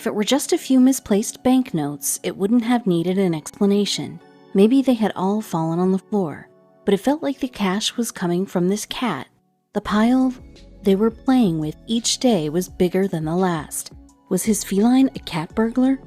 If it were just a few misplaced banknotes, it wouldn't have needed an explanation. Maybe they had all fallen on the floor, but it felt like the cash was coming from this cat. The pile they were playing with each day was bigger than the last. Was his feline a cat burglar?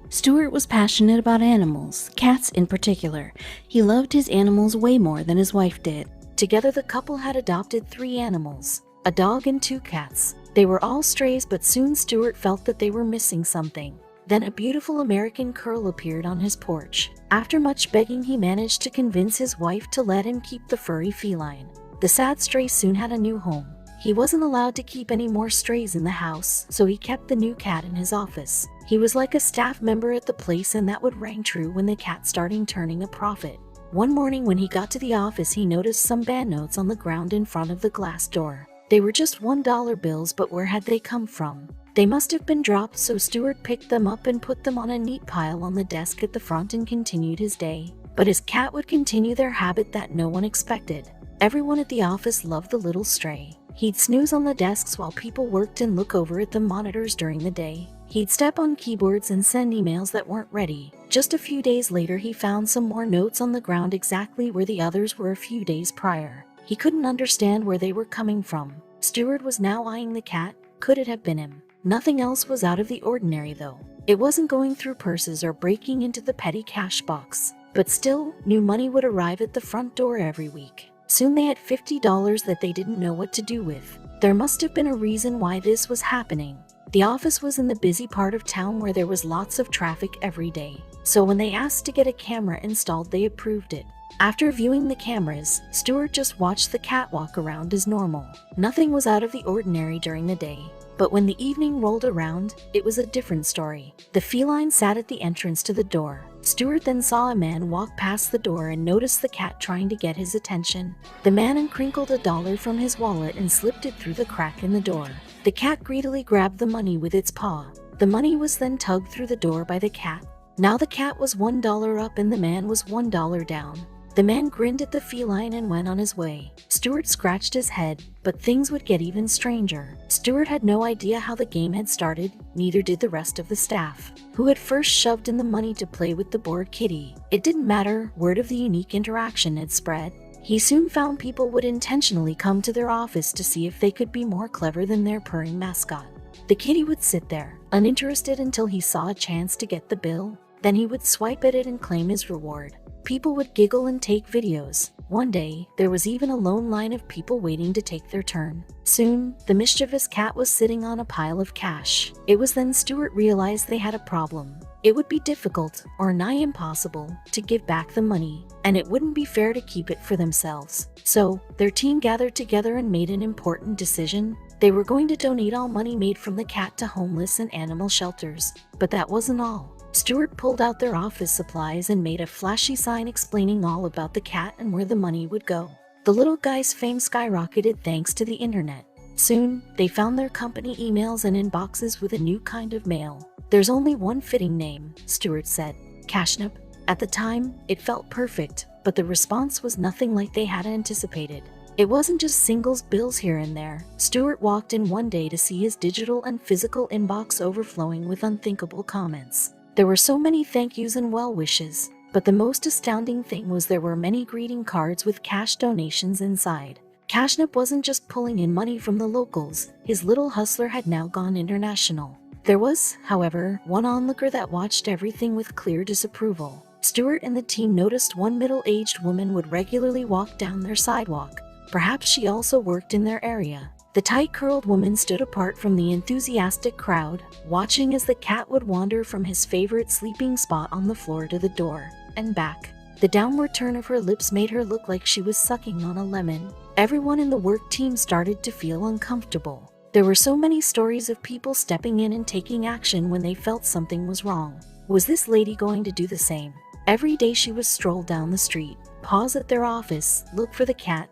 Stewart was passionate about animals, cats in particular. He loved his animals way more than his wife did. Together the couple had adopted 3 animals, a dog and 2 cats. They were all strays, but soon Stewart felt that they were missing something. Then a beautiful American curl appeared on his porch. After much begging, he managed to convince his wife to let him keep the furry feline. The sad stray soon had a new home. He wasn't allowed to keep any more strays in the house, so he kept the new cat in his office. He was like a staff member at the place, and that would rang true when the cat started turning a profit. One morning when he got to the office, he noticed some banknotes on the ground in front of the glass door. They were just $1 bills, but where had they come from? They must have been dropped, so Stewart picked them up and put them on a neat pile on the desk at the front and continued his day. But his cat would continue their habit that no one expected. Everyone at the office loved the little stray. He'd snooze on the desks while people worked and look over at the monitors during the day. He'd step on keyboards and send emails that weren't ready. Just a few days later, he found some more notes on the ground exactly where the others were a few days prior. He couldn't understand where they were coming from. Stewart was now eyeing the cat. Could it have been him? Nothing else was out of the ordinary, though. It wasn't going through purses or breaking into the petty cash box. But still, new money would arrive at the front door every week. Soon they had $50 that they didn't know what to do with. There must have been a reason why this was happening. The office was in the busy part of town where there was lots of traffic every day. So when they asked to get a camera installed, they approved it. After viewing the cameras, Stewart just watched the cat walk around as normal. Nothing was out of the ordinary during the day. But when the evening rolled around, it was a different story. The feline sat at the entrance to the door. Stewart then saw a man walk past the door and noticed the cat trying to get his attention. The man uncrinkled $1 from his wallet and slipped it through the crack in the door. The cat greedily grabbed the money with its paw. The money was then tugged through the door by the cat. Now the cat was $1 up and the man was $1 down. The man grinned at the feline and went on his way. Stewart scratched his head, but things would get even stranger. Stewart had no idea how the game had started, neither did the rest of the staff, who had first shoved in the money to play with the bored kitty. It didn't matter, word of the unique interaction had spread. He soon found people would intentionally come to their office to see if they could be more clever than their purring mascot. The kitty would sit there, uninterested until he saw a chance to get the bill. Then he would swipe at it and claim his reward. People would giggle and take videos. One day, there was even a lone line of people waiting to take their turn. Soon, the mischievous cat was sitting on a pile of cash. It was then Stewart realized they had a problem. It would be difficult, or nigh impossible, to give back the money, and it wouldn't be fair to keep it for themselves. So, their team gathered together and made an important decision. They were going to donate all money made from the cat to homeless and animal shelters. But that wasn't all. Stewart pulled out their office supplies and made a flashy sign explaining all about the cat and where the money would go. The little guy's fame skyrocketed thanks to the internet. Soon, they found their company emails and inboxes with a new kind of mail. There's only one fitting name, Stewart said. Cashnip. At the time, it felt perfect, but the response was nothing like they had anticipated. It wasn't just singles bills here and there. Stewart walked in one day to see his digital and physical inbox overflowing with unthinkable comments. There were so many thank yous and well wishes, but the most astounding thing was there were many greeting cards with cash donations inside. Cashnip wasn't just pulling in money from the locals, his little hustler had now gone international. There was, however, one onlooker that watched everything with clear disapproval. Stewart and the team noticed one middle-aged woman would regularly walk down their sidewalk. Perhaps she also worked in their area. The tight-curled woman stood apart from the enthusiastic crowd, watching as the cat would wander from his favorite sleeping spot on the floor to the door, and back. The downward turn of her lips made her look like she was sucking on a lemon. Everyone in the work team started to feel uncomfortable. There were so many stories of people stepping in and taking action when they felt something was wrong. Was this lady going to do the same? Every day she would stroll down the street, pause at their office, look for the cat,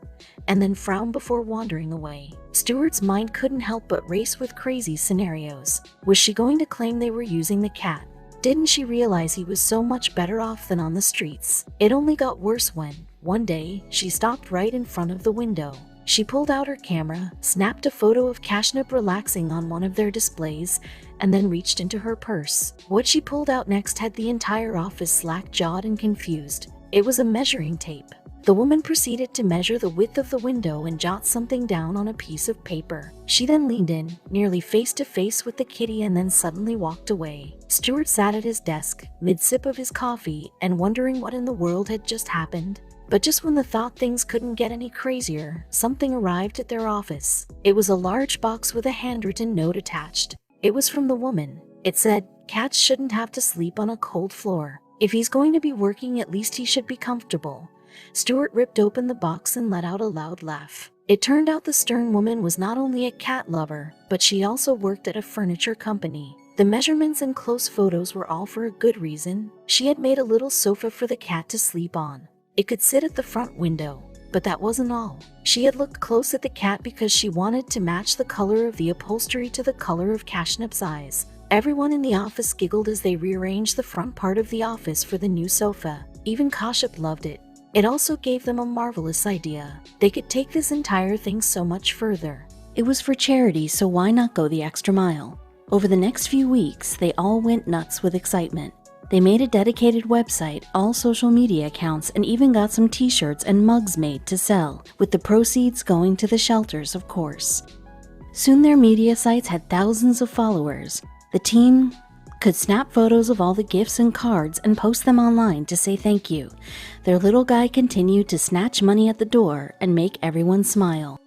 and then frown before wandering away. Stewart's mind couldn't help but race with crazy scenarios. Was she going to claim they were using the cat? Didn't she realize he was so much better off than on the streets? It only got worse when, one day, she stopped right in front of the window. She pulled out her camera, snapped a photo of Cashnip relaxing on one of their displays, and then reached into her purse. What she pulled out next had the entire office slack-jawed and confused. It was a measuring tape. The woman proceeded to measure the width of the window and jot something down on a piece of paper. She then leaned in, nearly face to face with the kitty, and then suddenly walked away. Stewart sat at his desk, mid-sip of his coffee, and wondering what in the world had just happened. But just when they thought things couldn't get any crazier, something arrived at their office. It was a large box with a handwritten note attached. It was from the woman. It said, "Cats shouldn't have to sleep on a cold floor. If he's going to be working, at least he should be comfortable." Stewart ripped open the box and let out a loud laugh. It turned out the stern woman was not only a cat lover, but she also worked at a furniture company. The measurements and close photos were all for a good reason. She had made a little sofa for the cat to sleep on. It could sit at the front window. But that wasn't all. She had looked close at the cat because she wanted to match the color of the upholstery to the color of Cashnip's eyes. Everyone in the office giggled as they rearranged the front part of the office for the new sofa. Even Cashnip loved it. It also gave them a marvelous idea. They could take this entire thing so much further. It was for charity, so why not go the extra mile? Over the next few weeks, they all went nuts with excitement. They made a dedicated website, all social media accounts, and even got some t-shirts and mugs made to sell, with the proceeds going to the shelters, of course. Soon their media sites had thousands of followers. The team could snap photos of all the gifts and cards and post them online to say thank you. Their little guy continued to snatch money at the door and make everyone smile.